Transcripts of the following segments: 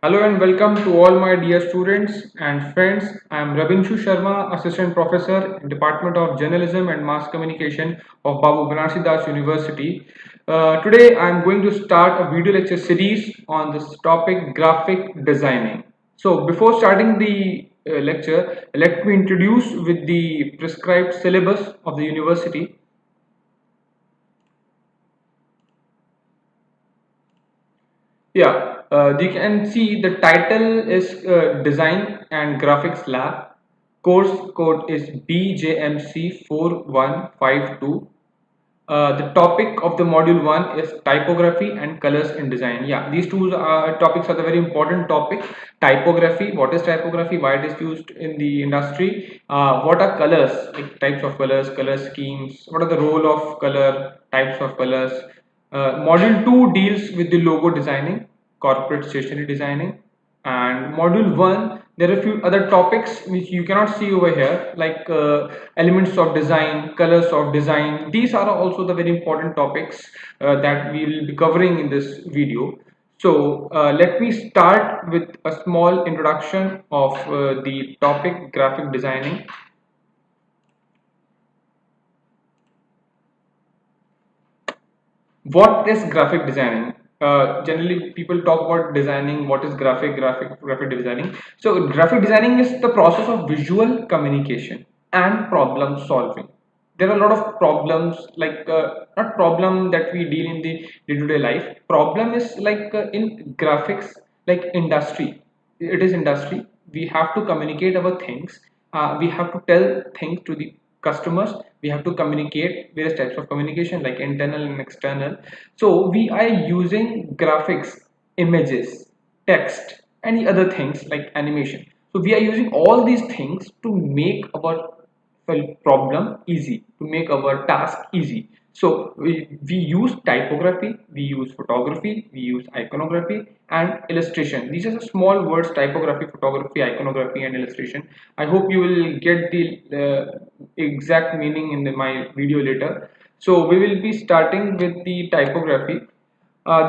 Hello and welcome to all my dear students and friends. I am Rabinshu Sharma, Assistant Professor in Department of Journalism and Mass Communication of Babu Banarsi Das University. Today I am going to start a video lecture series on this topic graphic designing. So before starting the lecture, let me introduce with the prescribed syllabus of the university. You can see the title is Design and Graphics Lab. Course code is BJMC 4152. The topic of the module 1 is typography and colors in design. Yeah, these two topics are the very important topic. Typography, what is typography, why it is used in the industry, what are colors, like types of colors, color schemes, what are the role of color, types of colors. Module 2 deals with the logo designing, corporate stationery designing, and module 1 there are a few other topics which you cannot see over here, like elements of design, colors of design. These are also the very important topics that we will be covering in this video. So let me start with a small introduction of the topic graphic designing. What is graphic designing? Generally people talk about designing. What is graphic designing? So graphic designing is the process of visual communication and problem solving. There are a lot of problems, like not problem that we deal in the day-to-day life. Problem is like in graphics, like industry. It is industry. We have to communicate our things. We have to tell things to the customers. We have to communicate various types of communication, like internal and external. So we are using graphics, images, text, any other things like animation. So we are using all these things to make our problem easy, to make our task easy. So we use typography, we use photography, we use iconography and illustration. These are the small words: typography, photography, iconography and illustration. I hope you will get the exact meaning in my video later. So we will be starting with the typography.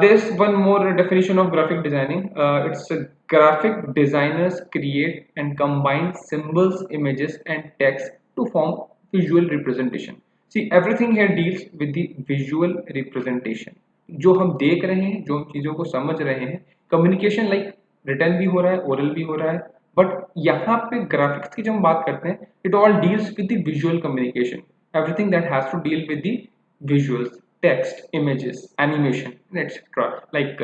There's one more definition of graphic designing. It's graphic designers create and combine symbols, images, and text to form visual representation. See, everything here deals with the visual representation. जो हम देख रहे हैं, जो हम चीज़ों को समझ रहे हैं, कम्युनिकेशन लाइक रिटर्न भी हो रहा है, ओरल भी हो रहा है, बट यहाँ पे ग्राफिक्स की जब हम बात करते हैं, it all deals with the visual communication. Everything that has to deal with the visuals, text, images, animation, etc., like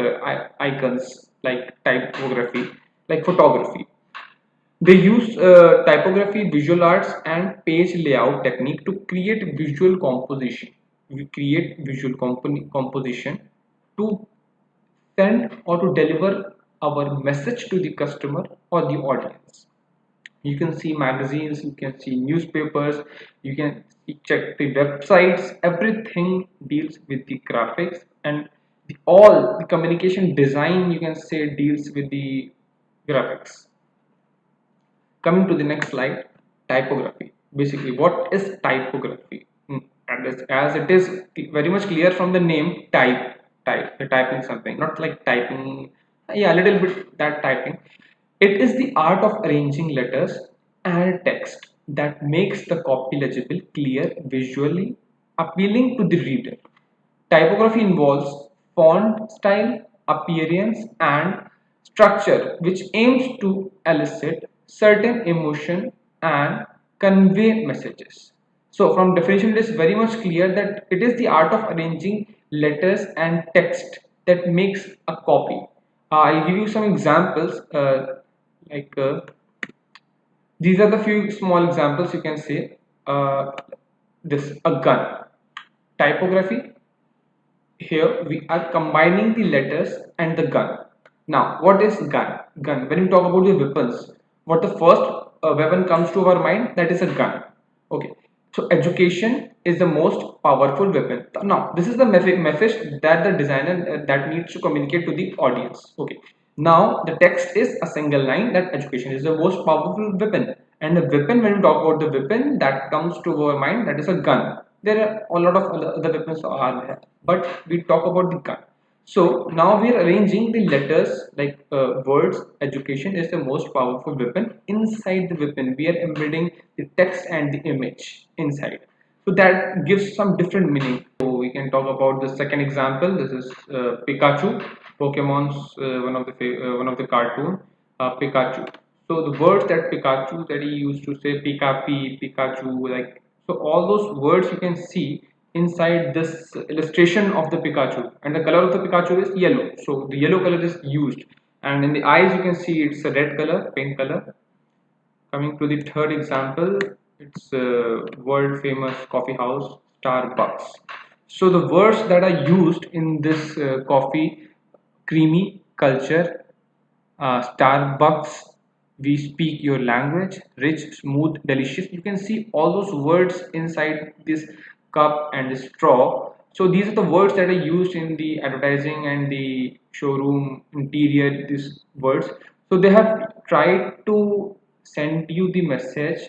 icons, like typography, like photography. They use typography, visual arts and page layout technique to create visual composition. We create visual composition to send or to deliver our message to the customer or the audience. You can see magazines, you can see newspapers, you can check the websites. Everything deals with the graphics, and all the communication design, you can say, deals with the graphics. Coming to the next slide, typography. Basically, what is typography? And as it is very much clear from the name, you're typing something, not like typing, yeah, a little bit that typing. It is the art of arranging letters and text that makes the copy legible, clear, visually appealing to the reader. Typography involves font style, appearance, and structure, which aims to elicit certain emotion and convey messages. So, from definition, it is very much clear that it is the art of arranging letters and text that makes a copy. I'll give you some examples. Like these are the few small examples you can say. This a gun. Typography, here we are combining the letters and the gun. Now, what is gun? Gun. When we talk about the weapons, what the first weapon comes to our mind, that is a gun. Okay. So education is the most powerful weapon. Now, this is the message that the designer that needs to communicate to the audience. Okay. Now, the text is a single line that education is the most powerful weapon. And the weapon, when we talk about the weapon that comes to our mind, that is a gun. There are a lot of other weapons are there, but we talk about the gun. So now we are arranging the letters like words. Education is the most powerful weapon. Inside the weapon, we are embedding the text and the image inside. So that gives some different meaning. So we can talk about the second example. This is Pikachu, Pokemon's one of the cartoon, Pikachu. So the words that Pikachu that he used to say Pika P, Pikachu, like so all those words you can see inside this illustration of the Pikachu, and the color of the Pikachu is yellow, so the yellow color is used, and in the eyes you can see it's a red color, pink color. Coming to the third example, it's world famous coffee house Starbucks. So the words that are used in this coffee creamy culture, Starbucks, we speak your language, rich, smooth, delicious. You can see all those words inside this cup and the straw. So these are the words that are used in the advertising and the showroom interior, these words. So they have tried to send you the message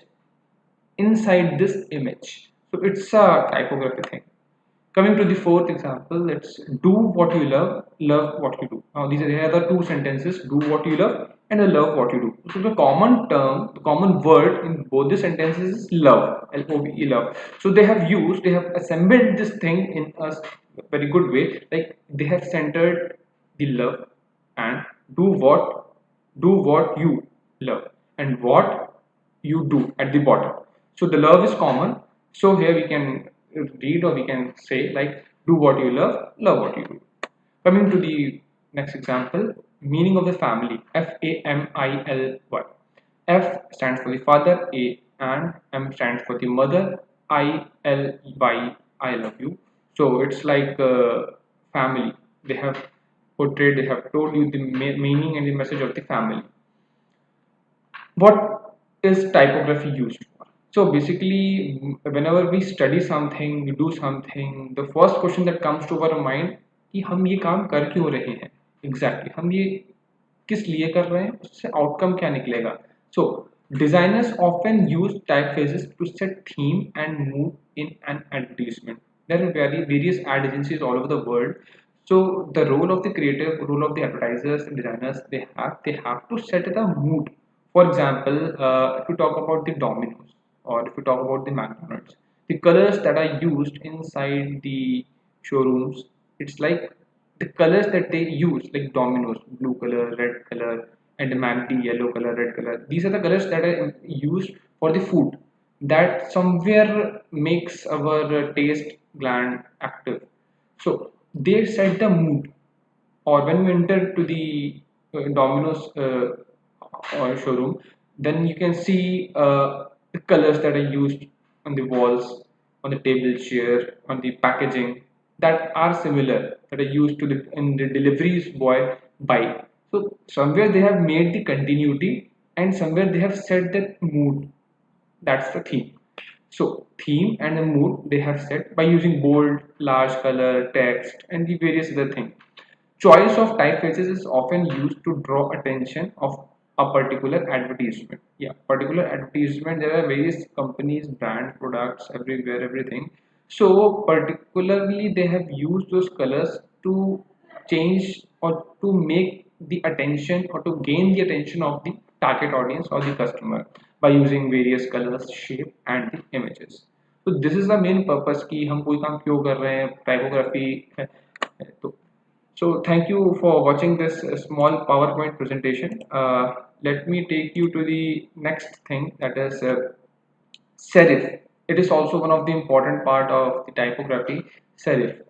inside this image. So it's a typography thing. Coming to the fourth example, let's do what you love what you do. Now these are the other two sentences, do what you love and love what you do. So the common term, the common word in both the sentences is love, L-O-V-E, love. So they have assembled this thing in a very good way. Like they have centered the love and do what, do what you love and what you do at the bottom. So the love is common. So here we can read or we can say like do what you love what you do. Coming to the next example, meaning of the family, Family. F stands for the father, A and M stands for the mother, ILY, I love you. So it's like family. They have portrayed, they have told you the meaning and the message of the family. What is typography used for? So basically, whenever we study something, we do something, the first question that comes to our mind कि हम ये काम कर क्यों रहे हैं exactly हम ये किस लिए कर रहे हैं उससे आउटकम क्या निकलेगा सो designers often use typefaces to set theme and mood in an advertisement. There are various ad agencies all over the world. So the role of the creative, role of the advertisers and designers, they have to set the mood. For example, if you talk about the Domino's or if you talk about the McDonald's, the colors that are used inside the showrooms, it's like the colors that they use, like Domino's, blue color, red color, and MACD, yellow color, red color. These are the colors that are used for the food that somewhere makes our taste gland active. So they set the mood, or when we enter to the Domino's or showroom, then you can see the colors that are used on the walls, on the table, chair, on the packaging that are similar that are used to the in the deliveries boy buy. So somewhere they have made the continuity and somewhere they have set that mood. That's the theme. So theme and the mood they have set by using bold, large color, text, and the various other things. Choice of typefaces is often used to draw attention of a particular advertisement. Yeah, particular advertisement. There are various companies, brand, products, everywhere, everything. So particularly, they have used those colors to change or to make the attention or to gain the attention of the target audience or the customer by using various colors, shape, and the images. So this is the main purpose कि हम कोई काम क्यों कर रहे हैं typography है तो so thank you for watching this small PowerPoint presentation. Let me take you to the next thing that is serif. It is also one of the important part of the typography. Serif,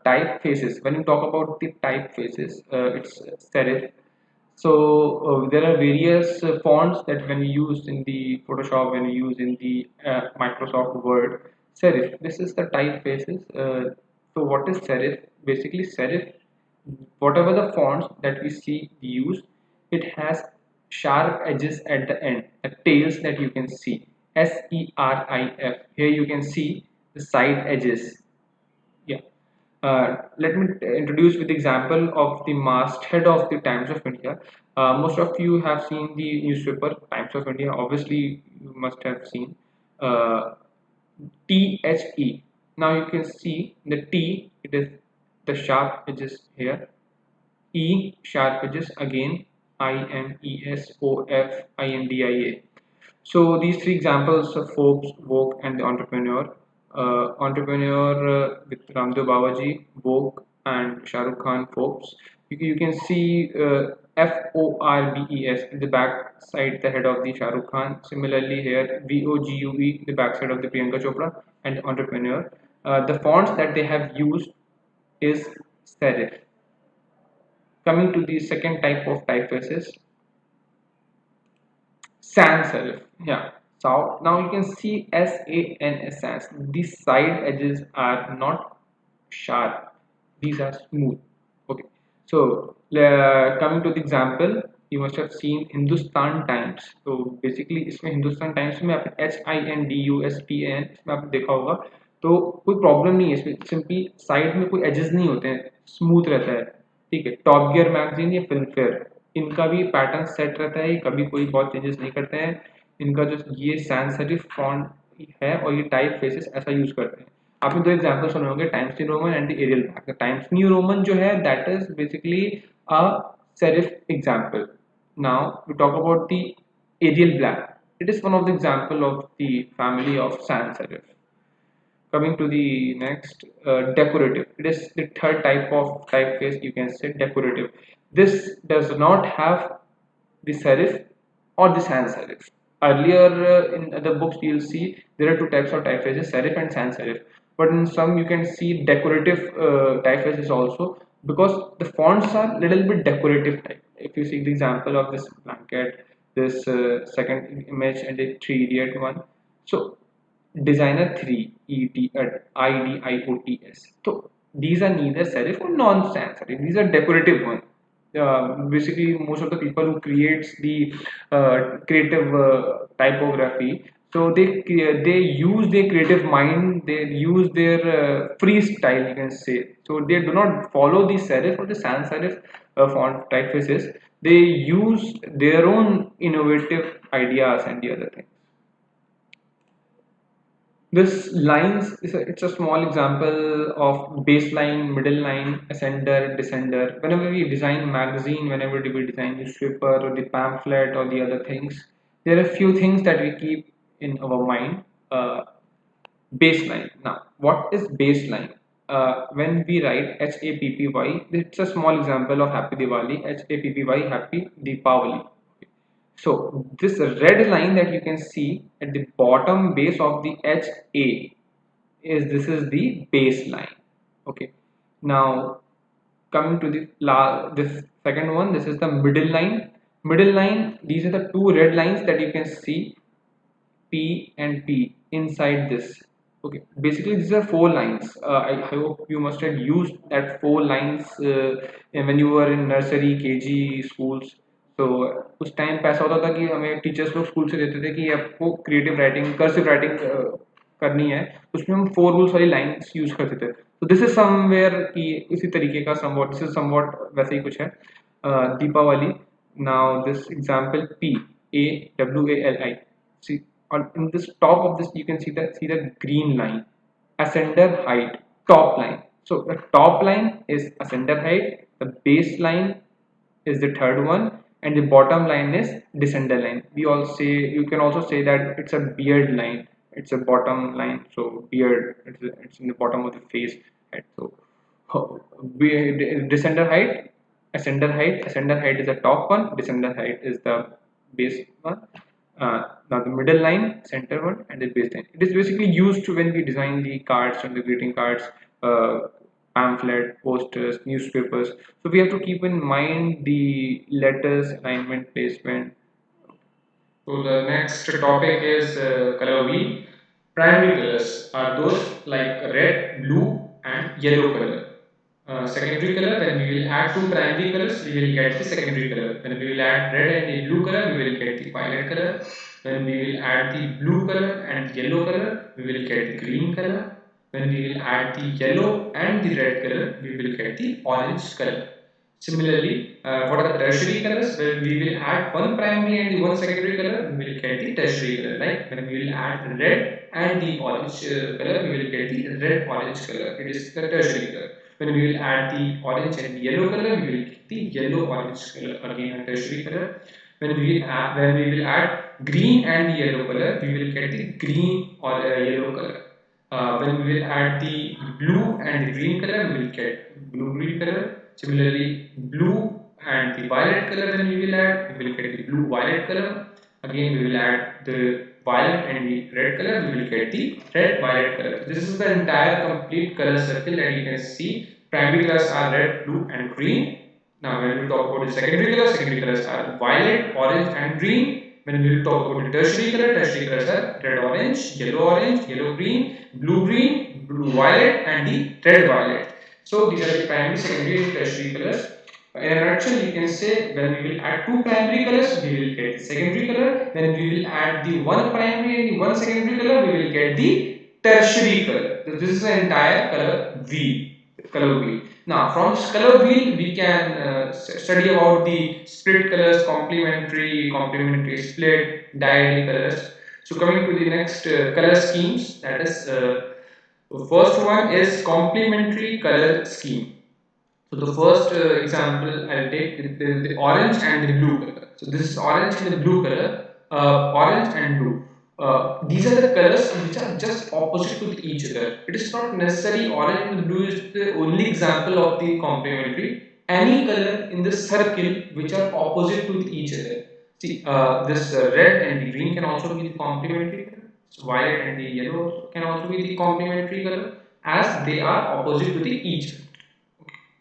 typefaces. When you talk about the typefaces, it's serif. So there are various fonts that when we use in the Photoshop, when we use in the Microsoft Word, serif. This is the typefaces. So what is serif? Basically, serif, whatever the fonts that we see used, it has sharp edges at the end, the tails that you can see. Serif. Here you can see the side edges. Yeah. Let me introduce with the example of the masthead of the Times of India. Most of you have seen the newspaper Times of India. Obviously, you must have seen uh, THE. Now you can see the T. It is the sharp edges here, E, sharp edges, again IMESOFINDIA. So these three examples of Forbes, Vogue, and the Entrepreneur. Entrepreneur with Ramdev Babaji, Vogue, and Shah Rukh Khan, Forbes. You can see FORBES in the back side, the head of the Shah Rukh Khan. Similarly here, VOGUE, the back side of the Priyanka Chopra, and Entrepreneur. The fonts that they have used is serif. Coming to the second type of typefaces, sans serif. Yeah. So now you can see SANS sans. These side edges are not sharp. These are smooth. Okay. So coming to the example, you must have seen Hindustan Times. तो basically इसमें Hindustan Times में आपने HINDUSTAN इसमें आपने देखा होगा, तो कोई प्रॉब्लम नहीं है इसमें, सिंपली साइड में कोई एजेस नहीं होते हैं, स्मूथ रहता है। ठीक है, टॉप गियर मैगजीन या फिल्म फेयर, इनका भी पैटर्न सेट रहता है, कभी कोई बहुत चेंजेस नहीं करते हैं। इनका जो ये सैंस सेरिफ फॉन्ट है और ये टाइप फेसेस ऐसा यूज करते हैं। आपने दो एग्जांपल सुने होंगे, Times New Roman and the Arial Black. Times New Roman जो है that is basically a serif example. Now we talk about the Arial Black, it is one of the example of the family of sans serif. Coming to the next, decorative. It is the third type of typeface, you can say decorative. This does not have the serif or the sans serif. Earlier in other books you'll see there are two types of typefaces, serif and sans serif. But in some you can see decorative typefaces also, because the fonts are little bit decorative type. If you see the example of this blanket, this second image, and the three idiot one. So designer 3 IDIOTS. So these are neither serif or non-sans serif. These are decorative ones. Basically, most of the people who creates the creative typography, so they use their creative mind. They use their freestyle, you can say. So they do not follow the serif or the sans serif font typefaces. They use their own innovative ideas and the other things. This lines is it's a small example of baseline, middle line, ascender, descender. Whenever we design magazine, whenever we design newspaper or the pamphlet or the other things, there are a few things that we keep in our mind. Baseline. Now, what is baseline? When we write HAPPY, it's a small example of Happy Diwali. HAPPY, Happy Deepavali. So this red line that you can see at the bottom base of the HA is the baseline. Okay. Now coming to this second one, this is the middle line. Middle line. These are the two red lines that you can see, P and P inside this. Okay, basically these are four lines. I hope you must have used that four lines when you were in nursery, KG schools. तो उस time पे ऐसा होता था कि हमें teachers लोग school से देते थे कि आपको क्रिएटिव राइटिंग, कर्सिव राइटिंग करनी है, उसमें हम फोर रूल्स वाली लाइंस यूज करते थे। तो दिस इज समवेयर कि इसी तरीके का समवॉट, दिस इज समवॉट वैसे ही कुछ है। Deepawali. Now this example P AWALI, see on in this top of this you can see the green line, ascender height, top line. So the top line is ascender height, the base line is the third one, and the bottom line is descender line. We all say, you can also say that it's a beard line, it's a bottom line. So beard, it's in the bottom of the face, right? So descender height, ascender height is the top one, descender height is the base one. Now the middle line, center one, and the base line. It is basically used to when we design the cards and the greeting cards, uh, pamphlet, posters, newspapers. So we have to keep in mind the letters, alignment, placement. So the next topic is color wheel. Primary colors are those like red, blue, and yellow color. Secondary color, when we will add two primary colors, we will get the secondary color. When we will add red and the blue color, we will get the violet color. When we will add the blue color and yellow color, we will get the green color. When we will add the yellow and the red color, we will get the orange color. Similarly, what are the tertiary colors? When we will add one primary and the one secondary color, we will get the tertiary color. Like when we will add red and the orange color, we will get the red orange color. It is the tertiary color. When we will add the orange and the yellow color, we will get the yellow orange color, again a tertiary color. When we will add green and the yellow color, we will get the green or yellow color. When we will add the blue and the green color, we will get blue green color. Similarly, blue and the violet color, when we will add, we will get the blue violet color. Again, we will add the violet and the red color, we will get the red violet color. This is the entire complete color circle that you can see. Primary colors are red, blue, and green. Now, when we talk about the secondary colors are violet, orange, and green. When we will talk about the tertiary colors are red, orange, yellow, green, blue, violet, and the red violet. So these are the primary, secondary, and tertiary colors. In a nutshell, you can say when we will add two primary colors, we will get the secondary color. When we will add the one primary and the one secondary color, we will get the tertiary color. So this is the entire color wheel. Now, from this color wheel, we can study about the split colors, complementary split, dyadic colors. So, coming to the next color schemes, that is, first one is complementary color scheme. So the first example I'll take the orange and the blue color. So this is orange and the blue color, orange and blue. These are the colors which are just opposite to each other. It is not necessarily orange and blue is the only example of the complementary. Any color in the circle which are opposite to each other. See, this red and the green can also be the complementary color. So violet and the yellow can also be the complementary color as they are opposite to each other.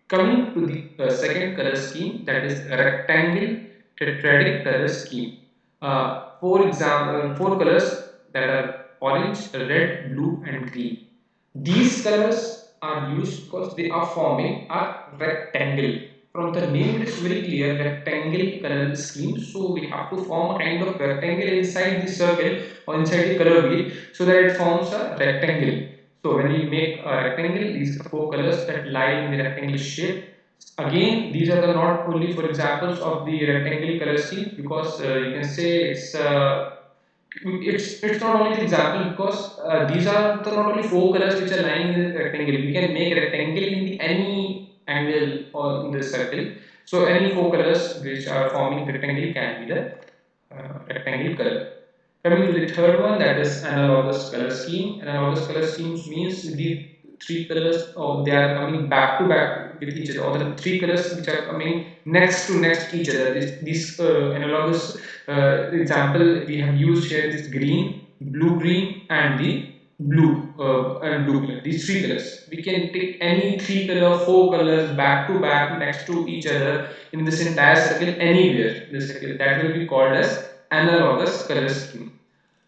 Coming to the second color scheme, that is rectangle tetradic color scheme. Four colors that are orange, red, blue, and green. These colors are used because they are forming a rectangle. From the name, it is very clear rectangle color scheme. So we have to form a kind of rectangle inside the circle or inside the color wheel so that it forms a rectangle. So when we make a rectangle, these are four colors that lie in the rectangle shape. Again, these are the not only for examples of the rectangle color scheme because you can say it's not only the example because these are the not only four colors which are lying in the rectangle. We can make a rectangle in any angle or in the circle. So any four colors which are forming the rectangle can be the rectangle color. Coming to the third one, that is analogous color scheme. Analogous color schemes means the three colors or they are coming back to back with each other, or the three colors which are coming next to next each other. This analogous example we have used here is green, blue, green, and the blue color. These three colors. We can take any three color, four colors back to back next to each other in this entire circle anywhere. This circle that will be called as analogous color scheme.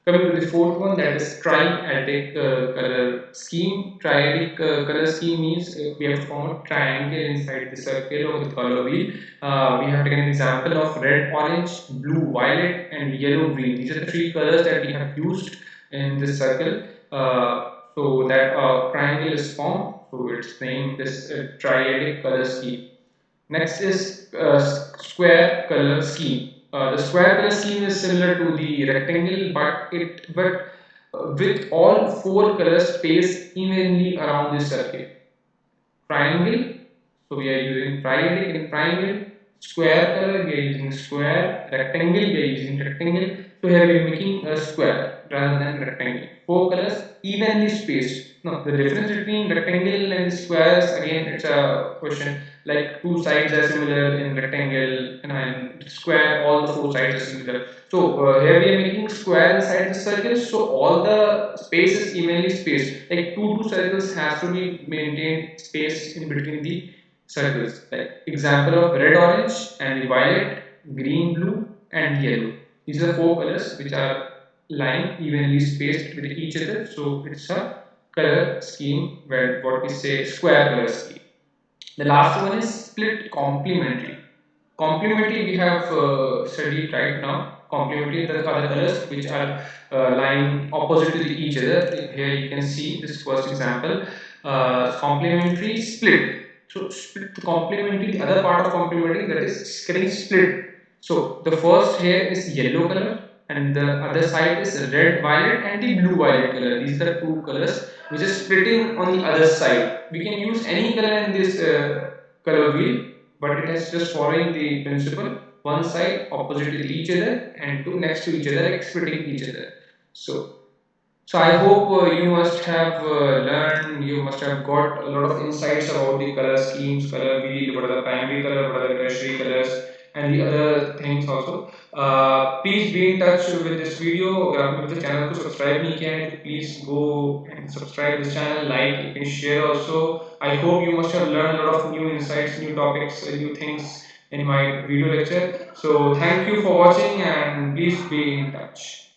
Coming to the fourth one, that is triadic color scheme. Triadic color scheme means we have formed a triangle inside the circle of the color wheel. We have taken an example of red, orange, blue, violet, and yellow, green. These are the three colors that we have used in this circle. So that triangle is formed. So its name is triadic color scheme. Next is square color scheme. The square color scheme is similar to the rectangle, but with all four colors spaced evenly around the circle. Triangle, so we are using triadic in triangle. Square color, we are using square. Rectangle, we are using rectangle. So here we are making a square rather than rectangle. Four colors evenly spaced. Now the difference between rectangle and squares, again it's a question. Like two sides are similar in rectangle and square, all the four sides are similar. So here we are making square inside the circle, so all the space is evenly spaced. Like two circles has to be maintained space in between the circles. Like example of red, orange, and violet, green, blue, and yellow. These are four colors which are lying evenly spaced with each other. So it's a color scheme where what we say square color scheme. The last one is split complementary. Complementary we have studied right now. Complementary are the colors which are lying opposite to each other. Here you can see this first example. Complementary split. So split complementary, the other part of complementary that is getting split. So the first here is yellow color. and the other side is red violet and the blue violet color. These are two colors which is splitting on the other side. We can use any color in this color wheel, but it is just following the principle, one side opposite with each other and two next to each other, like splitting each other. So I hope you must have learned, you must have got a lot of insights about the color schemes, color wheel, what are the primary color, what are the tertiary colors, and the other things also. Please be in touch with this video. अगर आपने अभी तक channel को subscribe नहीं किया है, तो please go and subscribe this channel, like, you can share also. I hope you must have learned a lot of new insights, new topics, new things in my video lecture. So thank you for watching and please be in touch.